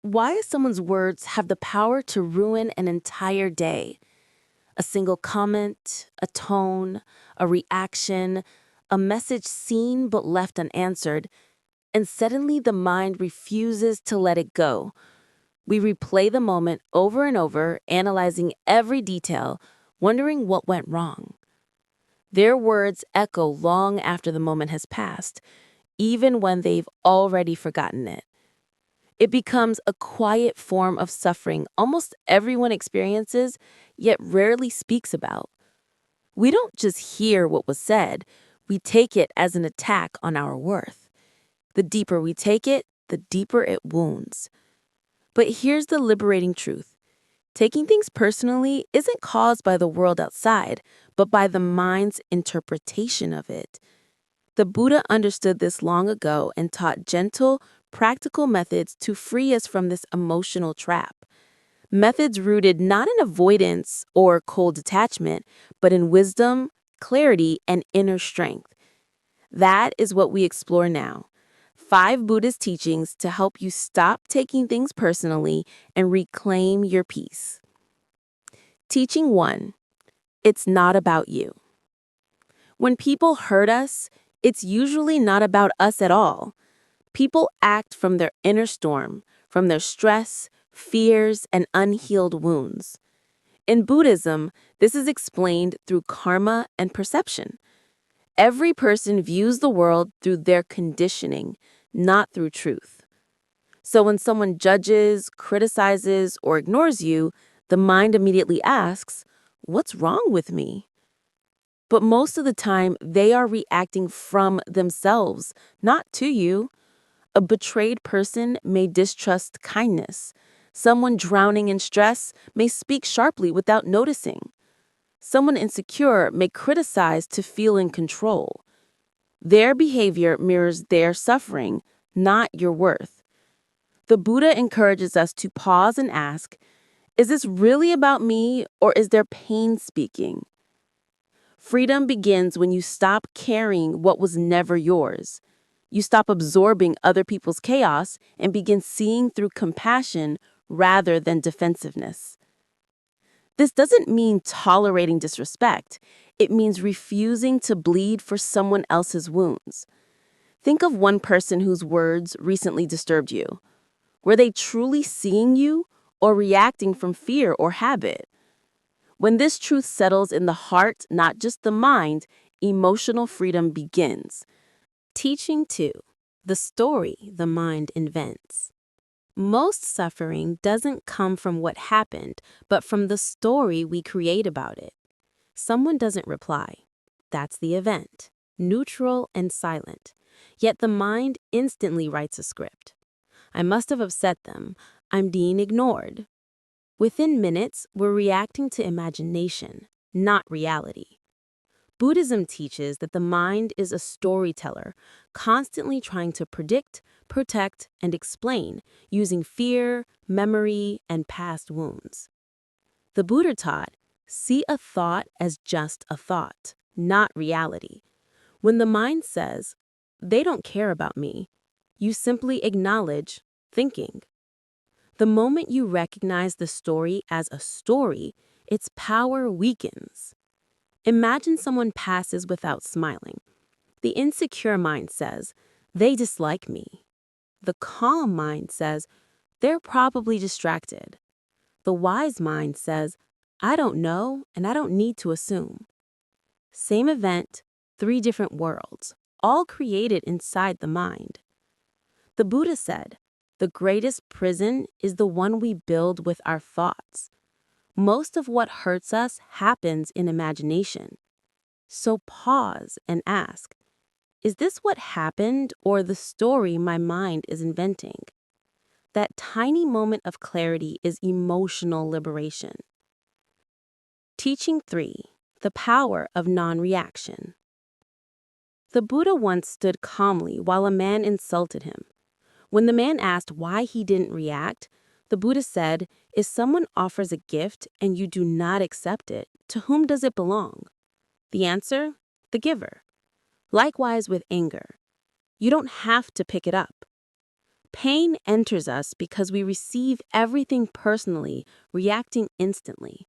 Why someone's words have the power to ruin an entire day. A single comment, a tone, a reaction, a message seen but left unanswered, and suddenly the mind refuses to let it go. We replay the moment over and over, analyzing every detail, wondering what went wrong. Their words echo long after the moment has passed, even when they've already forgotten it. It becomes a quiet form of suffering almost everyone experiences, yet rarely speaks about. We don't just hear what was said, we take it as an attack on our worth. The deeper we take it, the deeper it wounds. But here's the liberating truth. Taking things personally isn't caused by the world outside, but by the mind's interpretation of it. The Buddha understood this long ago and taught gentle, practical methods to free us from this emotional trap. Methods rooted not in avoidance or cold detachment, but in wisdom, clarity, and inner strength. That is what we explore now. 5 Buddhist teachings to help you stop taking things personally and reclaim your peace. Teaching 1. It's not about you. When people hurt us, it's usually not about us at all. People act from their inner storm, from their stress, fears, and unhealed wounds. In Buddhism, this is explained through karma and perception. Every person views the world through their conditioning, not through truth. So when someone judges, criticizes, or ignores you, the mind immediately asks, "What's wrong with me?" But most of the time, they are reacting from themselves, not to you. A betrayed person may distrust kindness. Someone drowning in stress may speak sharply without noticing. Someone insecure may criticize to feel in control. Their behavior mirrors their suffering, not your worth. The Buddha encourages us to pause and ask, is this really about me or is there pain speaking? Freedom begins when you stop carrying what was never yours. You stop absorbing other people's chaos and begin seeing through compassion rather than defensiveness. This doesn't mean tolerating disrespect. It means refusing to bleed for someone else's wounds. Think of one person whose words recently disturbed you. Were they truly seeing you or reacting from fear or habit? When this truth settles in the heart, not just the mind, emotional freedom begins. Teaching 2. The story the mind invents. Most suffering doesn't come from what happened, but from the story we create about it. Someone doesn't reply. That's the event, neutral and silent. Yet the mind instantly writes a script. I must have upset them. I'm being ignored. Within minutes, we're reacting to imagination, not reality. Buddhism teaches that the mind is a storyteller, constantly trying to predict, protect, and explain using fear, memory, and past wounds. The Buddha taught, see a thought as just a thought, not reality. When the mind says, they don't care about me, you simply acknowledge thinking. The moment you recognize the story as a story, its power weakens. Imagine someone passes without smiling. The insecure mind says, they dislike me. The calm mind says, they're probably distracted. The wise mind says, I don't know and I don't need to assume. Same event, 3 different worlds, all created inside the mind. The Buddha said, the greatest prison is the one we build with our thoughts. Most of what hurts us happens in imagination. So pause and ask, is this what happened or the story my mind is inventing? That tiny moment of clarity is emotional liberation. Teaching 3. The power of non-reaction. The Buddha once stood calmly while a man insulted him. When the man asked why he didn't react, the Buddha said, if someone offers a gift and you do not accept it, to whom does it belong? The answer? The giver. Likewise with anger. You don't have to pick it up. Pain enters us because we receive everything personally, reacting instantly.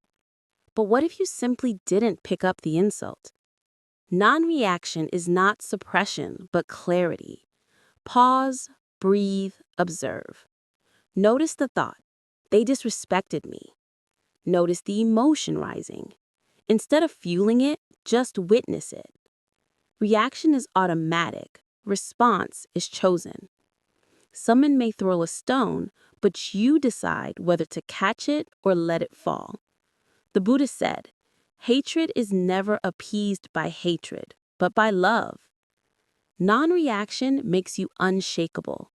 But what if you simply didn't pick up the insult? Non-reaction is not suppression, but clarity. Pause, breathe, observe. Notice the thought. They disrespected me. Notice the emotion rising. Instead of fueling it, just witness it. Reaction is automatic. Response is chosen. Someone may throw a stone, but you decide whether to catch it or let it fall. The Buddhist said, hatred is never appeased by hatred, but by love. Non-reaction makes you unshakable.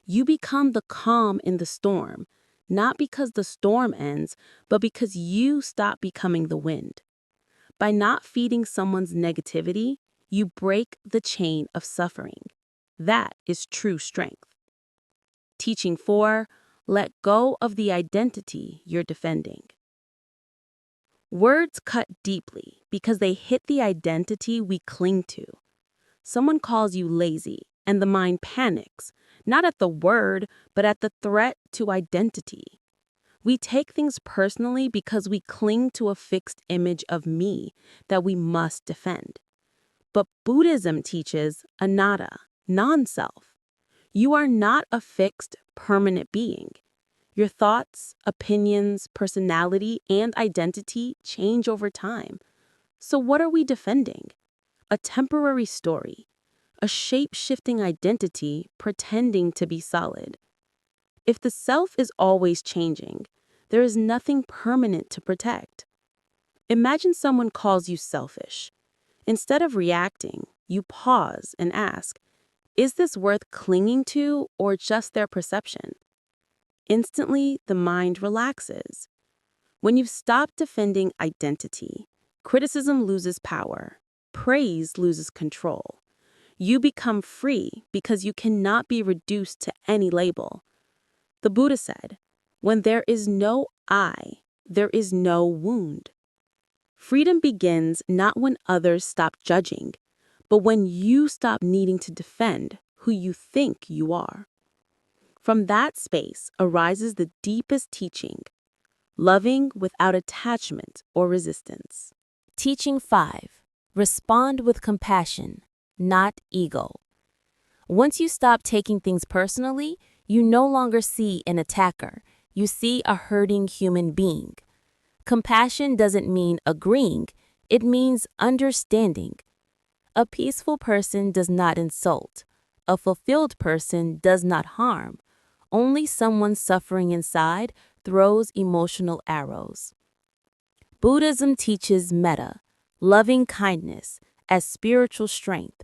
You become the calm in the storm, not because the storm ends, but because you stop becoming the wind. By not feeding someone's negativity, you break the chain of suffering. That is true strength. Teaching 4, let go of the identity you're defending. Words cut deeply because they hit the identity we cling to. Someone calls you lazy, and the mind panics, not at the word, but at the threat to identity. We take things personally because we cling to a fixed image of me that we must defend. But Buddhism teaches anatta, non-self. You are not a fixed, permanent being. Your thoughts, opinions, personality, and identity change over time. So what are we defending? A temporary story, a shape-shifting identity pretending to be solid. If the self is always changing, there is nothing permanent to protect. Imagine someone calls you selfish. Instead of reacting, you pause and ask, is this worth clinging to or just their perception? Instantly, the mind relaxes. When you've stopped defending identity, criticism loses power, praise loses control. You become free because you cannot be reduced to any label. The Buddha said, when there is no I, there is no wound. Freedom begins not when others stop judging, but when you stop needing to defend who you think you are. From that space arises the deepest teaching, loving without attachment or resistance. Teaching 5. Respond with compassion, not ego. Once you stop taking things personally, you no longer see an attacker. You see a hurting human being. Compassion doesn't mean agreeing, it means understanding. A peaceful person does not insult. A fulfilled person does not harm. Only someone suffering inside throws emotional arrows. Buddhism teaches metta, loving kindness, as spiritual strength.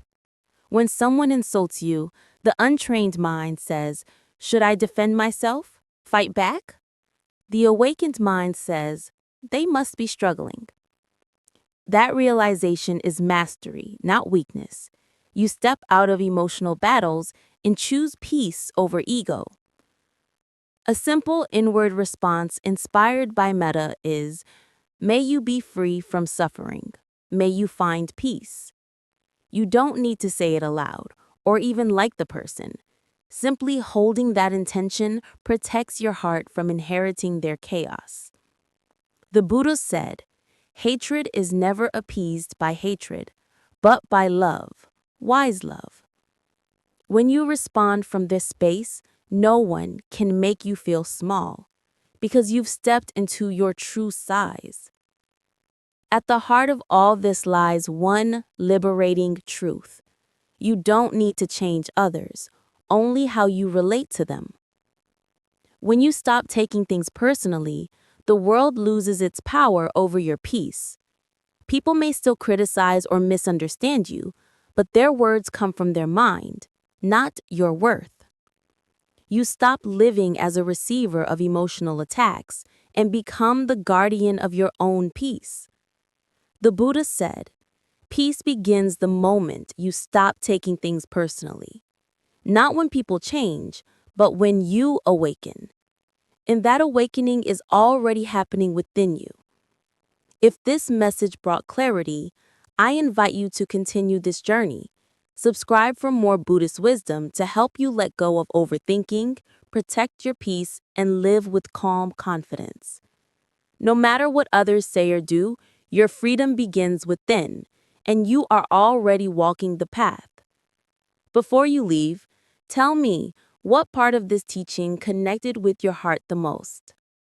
When someone insults you, the untrained mind says, should I defend myself? Fight back? The awakened mind says, they must be struggling. That realization is mastery, not weakness. You step out of emotional battles and choose peace over ego. A simple inward response inspired by metta is, may you be free from suffering. May you find peace. You don't need to say it aloud or even like the person. Simply holding that intention protects your heart from inheriting their chaos. The Buddha said, hatred is never appeased by hatred, but by love, wise love. When you respond from this space, no one can make you feel small because you've stepped into your true size. At the heart of all this lies one liberating truth. You don't need to change others, only how you relate to them. When you stop taking things personally, the world loses its power over your peace. People may still criticize or misunderstand you, but their words come from their mind, not your worth. You stop living as a receiver of emotional attacks and become the guardian of your own peace. The Buddha said, peace begins the moment you stop taking things personally. Not when people change, but when you awaken. And that awakening is already happening within you. If this message brought clarity, I invite you to continue this journey. Subscribe for more Buddhist wisdom to help you let go of overthinking, protect your peace, and live with calm confidence. No matter what others say or do, your freedom begins within, and you are already walking the path. Before you leave, tell me what part of this teaching connected with your heart the most.